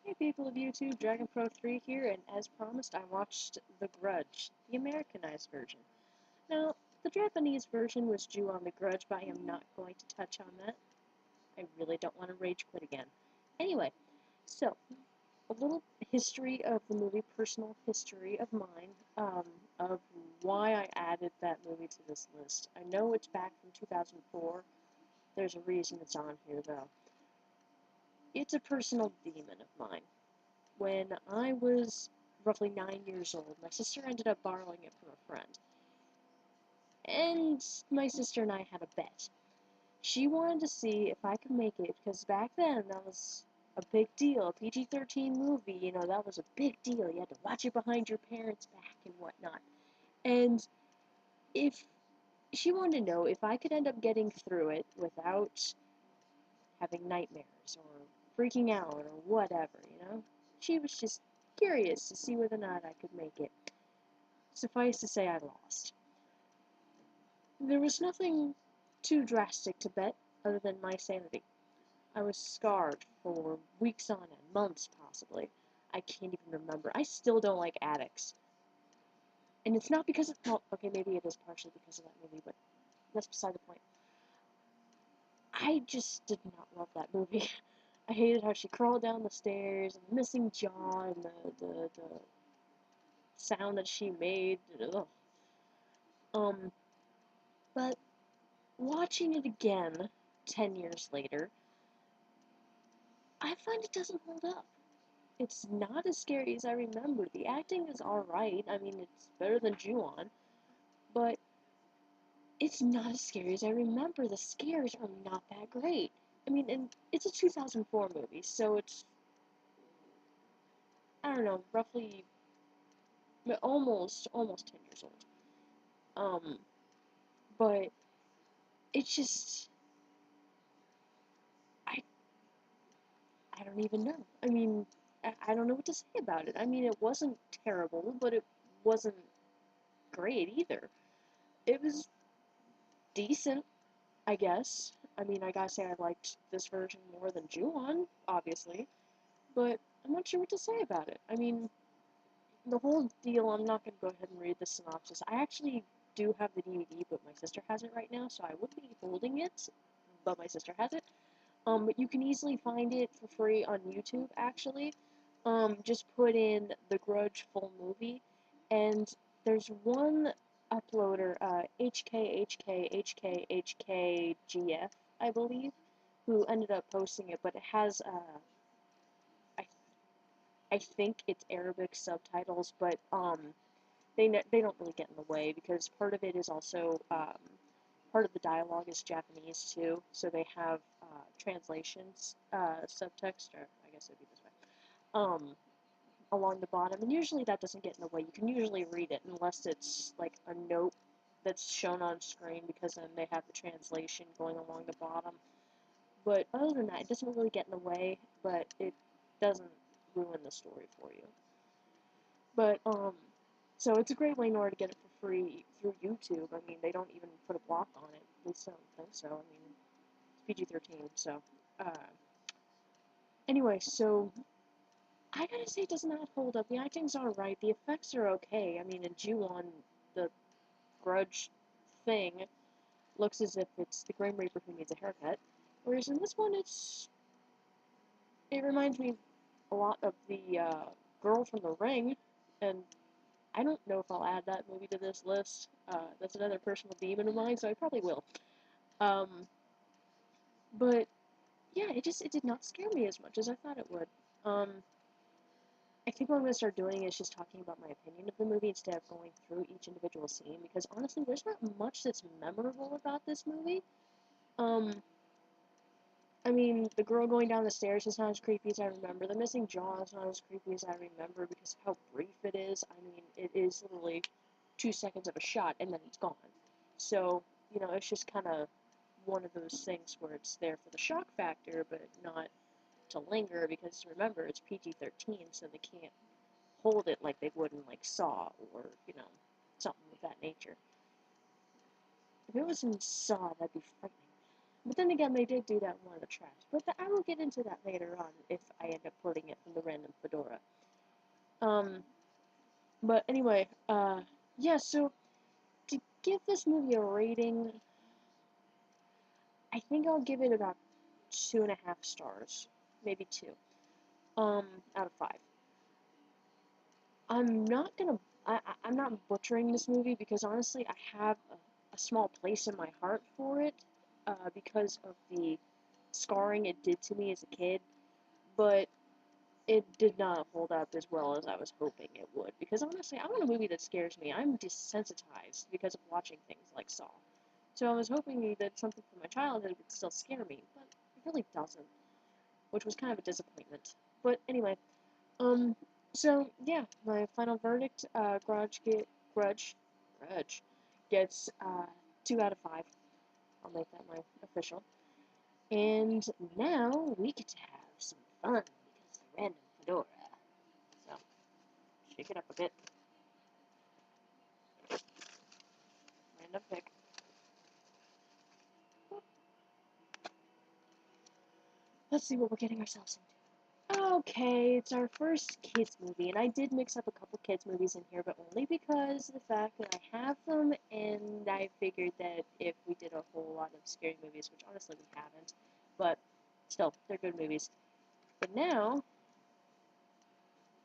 Hey people of YouTube, Dragon Pro 3 here, and as promised, I watched The Grudge, the Americanized version. Now, the Japanese version was due on The Grudge, but I am not going to touch on that. I really don't want to rage quit again. Anyway, so, a little history of the movie, personal history of mine, of why I added that movie to this list. I know it's back from 2004. There's a reason it's on here, though. It's a personal demon of mine. When I was roughly 9 years old, my sister ended up borrowing it from a friend. And my sister and I had a bet. She wanted to see if I could make it, because back then that was a big deal. A PG-13 movie, that was a big deal. You had to watch it behind your parents' back and whatnot. And if she wanted to know if I could end up getting through it without having nightmares or freaking out or whatever, She was just curious to see whether or not I could make it. Suffice to say, I lost. There was nothing too drastic to bet other than my sanity. I was scarred for weeks on end, months possibly. I can't even remember. I still don't like addicts. And it's not because of, well, okay, maybe it is partially because of that movie, but that's beside the point. I just did not love that movie. I hated how she crawled down the stairs, and the missing jaw, and the sound that she made. Ugh. But watching it again 10 years later, I find it doesn't hold up. It's not as scary as I remember. The acting is alright. I mean, it's better than Ju-on, but it's not as scary as I remember. The scares are not that great. I mean, and it's a 2004 movie, so it's, I don't know, roughly almost 10 years old. But it's just, I, I don't even know. I mean, I don't know what to say about it. I mean, it wasn't terrible, but it wasn't great either. It was decent, I guess. I mean, I gotta say I liked this version more than Ju-on, obviously, but I'm not sure what to say about it. I mean, the whole deal, I'm not gonna go ahead and read the synopsis. I actually do have the DVD, but my sister has it right now, so I would be holding it, but my sister has it. But you can easily find it for free on YouTube, actually. Just put in The Grudge full movie, and there's one uploader, hkhkhkhkgf, I believe, who ended up posting it, but it has, I, I think it's Arabic subtitles, but, they don't really get in the way, because part of it is also, part of the dialogue is Japanese too, so they have translations, subtext, or I guess it'd be this way, along the bottom, and usually that doesn't get in the way. You can usually read it unless it's like a note that's shown on screen, because then they have the translation going along the bottom. But other than that, it doesn't really get in the way, but it doesn't ruin the story for you. But, so it's a great way in order to get it for free through YouTube. I mean, they don't even put a block on it. At least I don't think so. I mean, it's PG-13, so, anyway, so, I gotta say it does not hold up. The acting's alright, the effects are okay. I mean, in Ju-on, the Grudge thing looks as if it's the Grim Reaper who needs a haircut. Whereas in this one, it reminds me a lot of the, Girl from the Ring, and I don't know if I'll add that movie to this list. That's another personal demon of mine, so I probably will. But yeah, it did not scare me as much as I thought it would. I think what I'm gonna start doing is just talking about my opinion of the movie instead of going through each individual scene, because honestly, there's not much that's memorable about this movie. I mean, the girl going down the stairs is not as creepy as I remember. The missing jaw is not as creepy as I remember because of how brief it is. I mean, it is literally 2 seconds of a shot and then it's gone. So, it's just kind of one of those things where it's there for the shock factor, but not to linger, because remember, it's PG-13, so they can't hold it like they would in, like, Saw or, something of that nature. If it was in Saw, that'd be frightening. But then again, they did do that in one of the tracks. But I will get into that later on if I end up quoting it from the random fedora. But anyway, yeah, so to give this movie a rating, I think I'll give it about 2.5 stars. Maybe 2. Out of 5. I'm not gonna, I'm not butchering this movie because honestly, I have a small place in my heart for it, because of the scarring it did to me as a kid, but it did not hold up as well as I was hoping it would. Because honestly, I want a movie that scares me. I'm desensitized because of watching things like Saw. So I was hoping that something from my childhood would still scare me, but it really doesn't, which was kind of a disappointment. But anyway, so yeah, my final verdict, Grudge, Grudge gets 2 out of 5. I'll make that my official. And now we get to have some fun because the random fedora. So shake it up a bit. Random pick. Let's see what we're getting ourselves into. Okay, it's our first kids movie, and I did mix up a couple kids movies in here, but only because of the fact that I have them, and I figured that if we did a whole lot of scary movies, which honestly we haven't, but still, they're good movies. But now,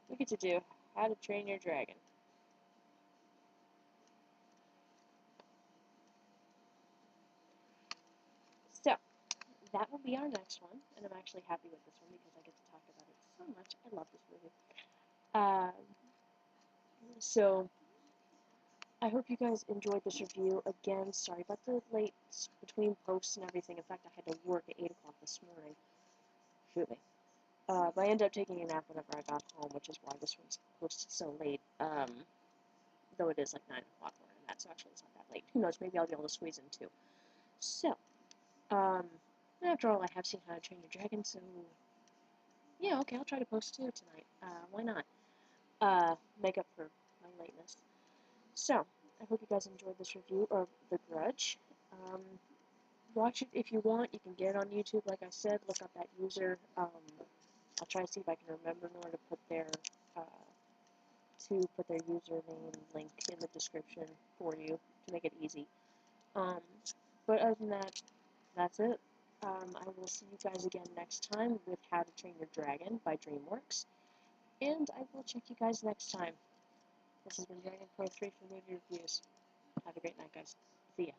we get to do How to Train Your Dragon. So, that will be our next one, and I'm actually happy with this one because I get to talk about it so much. I love this movie. So, I hope you guys enjoyed this review. Again, sorry about the late between posts and everything. In fact, I had to work at 8 o'clock this morning. Shoot me. But I ended up taking a nap whenever I got home, which is why this one's posted so late. Though it is like 9 o'clock where I'm at, so actually it's not that late. Who knows, maybe I'll be able to squeeze in too. So, after all, I have seen How to Train Your Dragon, so yeah, okay, I'll try to post two tonight. Why not? Make up for my lateness. So, I hope you guys enjoyed this review of The Grudge. Watch it if you want. You can get it on YouTube, like I said. Look up that user. I'll try to see if I can remember in order uh, to put their username link in the description for you to make it easy. But other than that, that's it. I will see you guys again next time with How to Train Your Dragon by DreamWorks. And I will check you guys next time. This has been Dragon Pro 3 for Movie Reviews. Have a great night, guys. See ya.